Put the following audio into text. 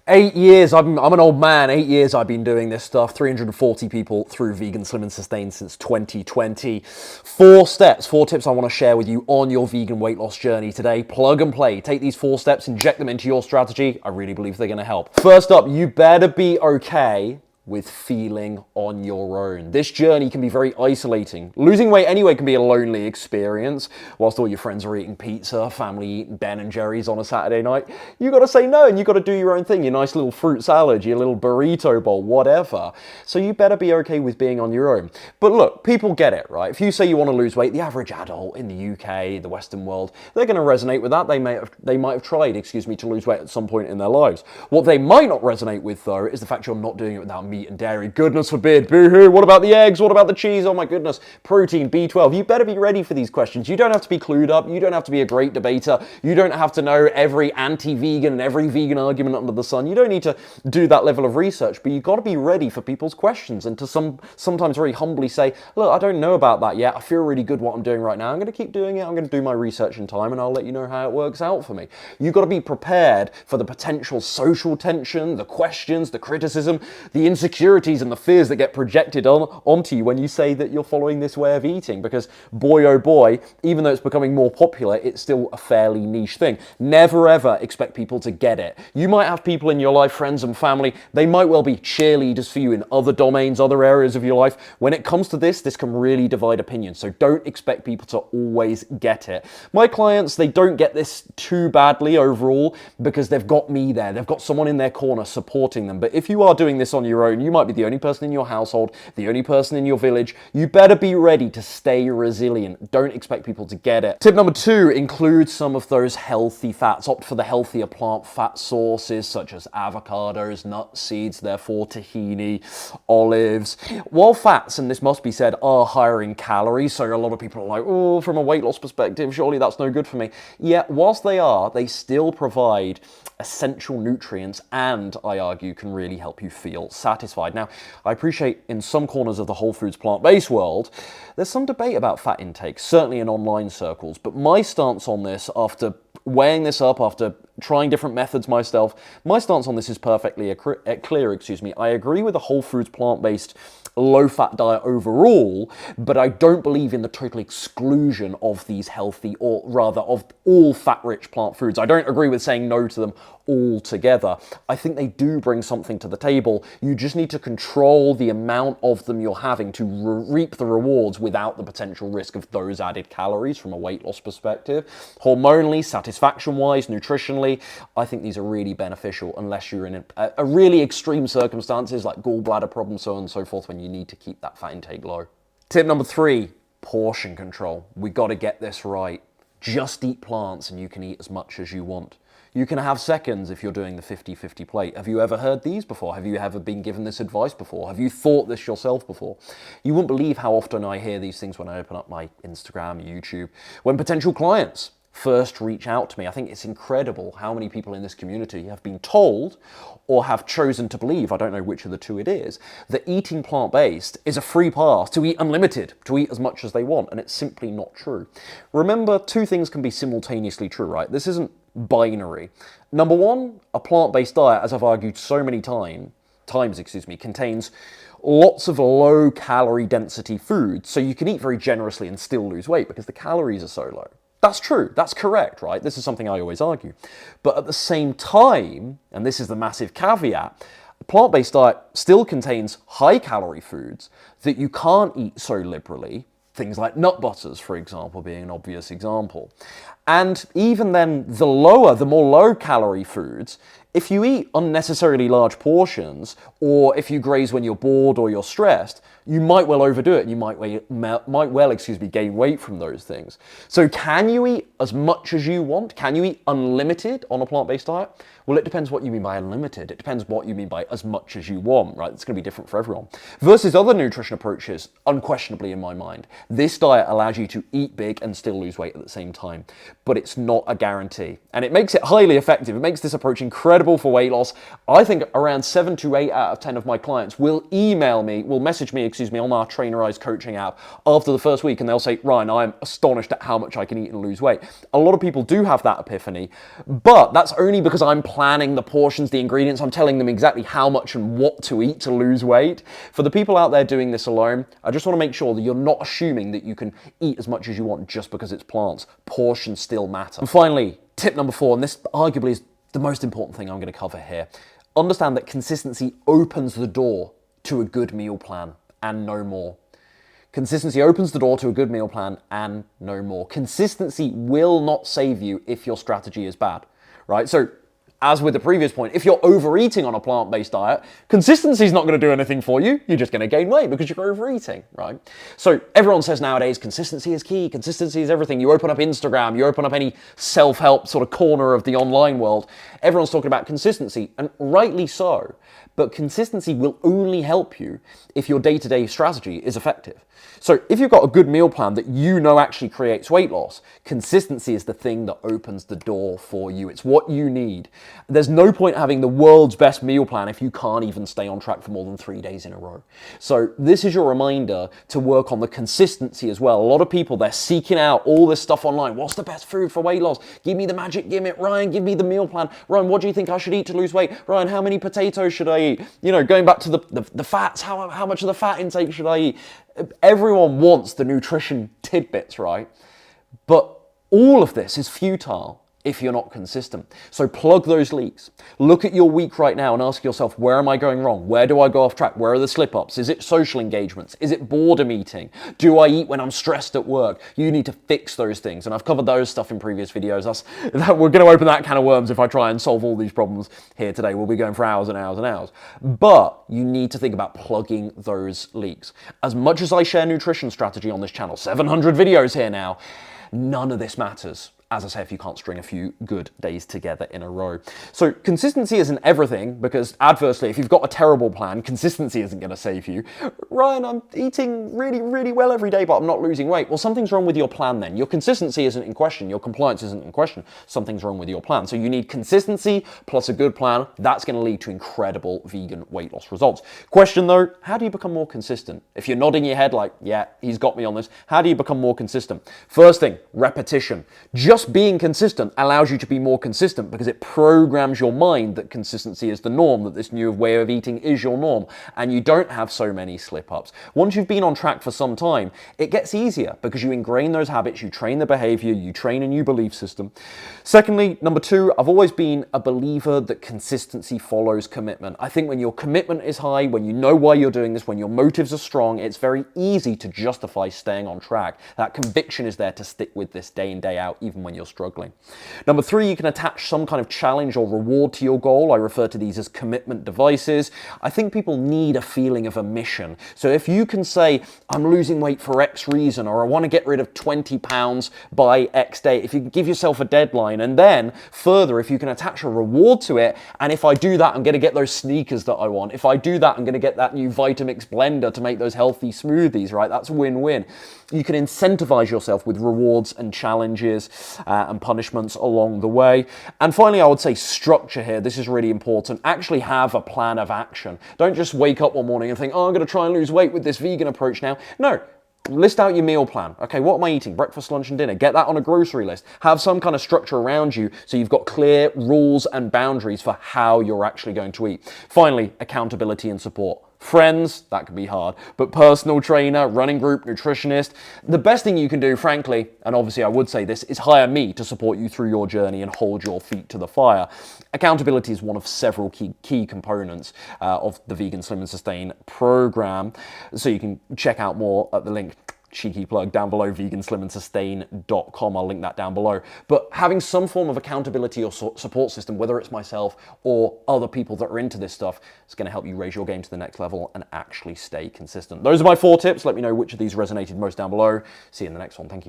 8 years, I'm an old man, 8 years I've been doing this stuff, 340 people through Vegan Slim and Sustain since 2020. 4 steps, 4 tips I want to share with you on your vegan weight loss journey today. Plug and play, take these 4 steps, inject them into your strategy. I really believe they're going to help. First up, you better be okay with feeling on your own. This journey can be very isolating. Losing weight anyway can be a lonely experience. Whilst all your friends are eating pizza, family eating Ben and Jerry's on a Saturday night, you got to say no and you got to do your own thing, your nice little fruit salad, your little burrito bowl, whatever. So you better be okay with being on your own. But look, people get it, right? If you say you want to lose weight, the average adult in the UK, the Western world, they're going to resonate with that. They might have tried, to lose weight at some point in their lives. What they might not resonate with, though, is the fact you're not doing it without meat and dairy. Goodness forbid. Boo-hoo. What about the eggs? What about the cheese? Oh my goodness. Protein, B12. You better be ready for these questions. You don't have to be clued up. You don't have to be a great debater. You don't have to know every anti-vegan and every vegan argument under the sun. You don't need to do that level of research, but you've got to be ready for people's questions and to sometimes very humbly say, look, I don't know about that yet. I feel really good what I'm doing right now. I'm going to keep doing it. I'm going to do my research in time and I'll let you know how it works out for me. You've got to be prepared for the potential social tension, the questions, the criticism, the insecurities and the fears that get projected onto you when you say that you're following this way of eating, because boy oh boy, even though it's becoming more popular, it's still a fairly niche thing. Never ever expect people to get it. You might have people in your life, friends and family, they might well be cheerleaders for you in other domains, other areas of your life. When it comes to this can really divide opinions, so don't expect people to always get it. My clients, they don't get this too badly overall because they've got me there. They've got someone in their corner supporting them. But if you are doing this on your own, you might be the only person in your household, the only person in your village. You better be ready to stay resilient. Don't expect people to get it. Tip number 2, include some of those healthy fats. Opt for the healthier plant fat sources such as avocados, nuts, seeds, therefore tahini, olives. While fats, and this must be said, are higher in calories, so a lot of people are like, oh, from a weight loss perspective, surely that's no good for me. Yet, whilst they are, they still provide essential nutrients and, I argue, can really help you feel satisfied. Now, I appreciate in some corners of the whole foods plant-based world, there's some debate about fat intake, certainly in online circles, but my stance on this, after weighing this up, after trying different methods myself, my stance on this is perfectly clear. I agree with the whole foods plant-based low-fat diet overall, but I don't believe in the total exclusion of these healthy, or rather of all fat-rich plant foods. I don't agree with saying no to them altogether. I think they do bring something to the table. You just need to control the amount of them you're having to reap the rewards without the potential risk of those added calories from a weight loss perspective. Hormonally, satisfaction-wise, nutritionally, I think these are really beneficial unless you're in a really extreme circumstances like gallbladder problems, so on and so forth, when you need to keep that fat intake low. Tip number 3, portion control. We got to get this right. Just eat plants and you can eat as much as you want. You can have seconds if you're doing the 50-50 plate. Have you ever heard these before? Have you ever been given this advice before? Have you thought this yourself before? You wouldn't believe how often I hear these things when I open up my Instagram, YouTube, when potential clients first reach out to me. I think it's incredible how many people in this community have been told or have chosen to believe, I don't know which of the two it is, that eating plant-based is a free pass to eat unlimited, to eat as much as they want, and it's simply not true. Remember, 2 things can be simultaneously true, right? This isn't binary. Number 1, a plant-based diet, as I've argued so many times, contains lots of low calorie density foods, so you can eat very generously and still lose weight because the calories are so low. That's true, that's correct, right? This is something I always argue. But at the same time, and this is the massive caveat, a plant-based diet still contains high-calorie foods that you can't eat so liberally, things like nut butters, for example, being an obvious example. And even then, the more low-calorie foods, if you eat unnecessarily large portions, or if you graze when you're bored or you're stressed, you might well overdo it and you might well gain weight from those things. So can you eat as much as you want? Can you eat unlimited on a plant-based diet? Well, it depends what you mean by unlimited. It depends what you mean by as much as you want, right? It's going to be different for everyone. Versus other nutrition approaches, unquestionably in my mind, this diet allows you to eat big and still lose weight at the same time. But it's not a guarantee. And it makes it highly effective. It makes this approach incredible for weight loss. I think around 7 to 8 out of 10 of my clients will message me on our Trainerized coaching app after the first week, and they'll say, Ryan, I'm astonished at how much I can eat and lose weight. A lot of people do have that epiphany, but that's only because I'm planning the portions, the ingredients. I'm telling them exactly how much and what to eat to lose weight. For the people out there doing this alone, I just want to make sure that you're not assuming that you can eat as much as you want just because it's plants. Portions still matter. And finally, tip number 4, and this arguably is the most important thing I'm going to cover here. Understand that consistency opens the door to a good meal plan and no more. Consistency opens the door to a good meal plan and no more. Consistency will not save you if your strategy is bad, right? So as with the previous point, if you're overeating on a plant-based diet, consistency is not going to do anything for you. You're just going to gain weight because you're overeating, right? So everyone says nowadays, consistency is key. Consistency is everything. You open up Instagram, you open up any self-help sort of corner of the online world, everyone's talking about consistency, and rightly so. But consistency will only help you if your day-to-day strategy is effective. So if you've got a good meal plan that you know actually creates weight loss, consistency is the thing that opens the door for you. It's what you need. There's no point having the world's best meal plan if you can't even stay on track for more than 3 days in a row. So this is your reminder to work on the consistency as well. A lot of people, they're seeking out all this stuff online. What's the best food for weight loss? Give me the magic gimmick. Ryan, give me the meal plan. Ryan, what do you think I should eat to lose weight? Ryan, how many potatoes should I eat? You know, going back to the fats, how much of the fat intake should I eat? Everyone wants the nutrition tidbits, right? But all of this is futile if you're not consistent. So plug those leaks. Look at your week right now and ask yourself, where am I going wrong? Where do I go off track? Where are the slip-ups? Is it social engagements? Is it boredom eating? Do I eat when I'm stressed at work? You need to fix those things. And I've covered those stuff in previous videos. We're going to open that can of worms if I try and solve all these problems here today. We'll be going for hours and hours and hours. But you need to think about plugging those leaks. As much as I share nutrition strategy on this channel, 700 videos here now, none of this matters, as I say, if you can't string a few good days together in a row. So consistency isn't everything, because adversely, if you've got a terrible plan, consistency isn't going to save you. Ryan, I'm eating really, really well every day, but I'm not losing weight. Well, something's wrong with your plan then. Your consistency isn't in question. Your compliance isn't in question. Something's wrong with your plan. So you need consistency plus a good plan. That's going to lead to incredible vegan weight loss results. Question though, how do you become more consistent? If you're nodding your head like, yeah, he's got me on this, how do you become more consistent? First thing, repetition. Just being consistent allows you to be more consistent because it programs your mind that consistency is the norm, that this new way of eating is your norm, and you don't have so many slip-ups. Once you've been on track for some time, it gets easier because you ingrain those habits, you train the behavior, you train a new belief system. Secondly, number 2, I've always been a believer that consistency follows commitment. I think when your commitment is high, when you know why you're doing this, when your motives are strong, it's very easy to justify staying on track. That conviction is there to stick with this day in, day out, even when you're struggling. Number 3, you can attach some kind of challenge or reward to your goal. I refer to these as commitment devices. I think people need a feeling of a mission. So if you can say, I'm losing weight for X reason, or I want to get rid of 20 pounds by X date, if you can give yourself a deadline, and then further, if you can attach a reward to it, and if I do that, I'm going to get those sneakers that I want. If I do that, I'm going to get that new Vitamix blender to make those healthy smoothies, right? That's a win-win. You can incentivize yourself with rewards and challenges and punishments along the way. And finally, I would say structure here. This is really important. Actually have a plan of action. Don't just wake up one morning and think, oh, I'm going to try and lose weight with this vegan approach now. No. List out your meal plan. Okay, what am I eating? Breakfast, lunch, and dinner. Get that on a grocery list. Have some kind of structure around you so you've got clear rules and boundaries for how you're actually going to eat. Finally, accountability and support. Friends, that can be hard, but personal trainer, running group, nutritionist. The best thing you can do, frankly, and obviously I would say this, is hire me to support you through your journey and hold your feet to the fire. Accountability is one of several key components of the Vegan Slim and Sustain program. So you can check out more at the link, cheeky plug, down below, veganslimandsustain.com. I'll link that down below. But having some form of accountability or support system, whether it's myself or other people that are into this stuff, is going to help you raise your game to the next level and actually stay consistent. Those are my 4 tips. Let me know which of these resonated most down below. See you in the next one. Thank you.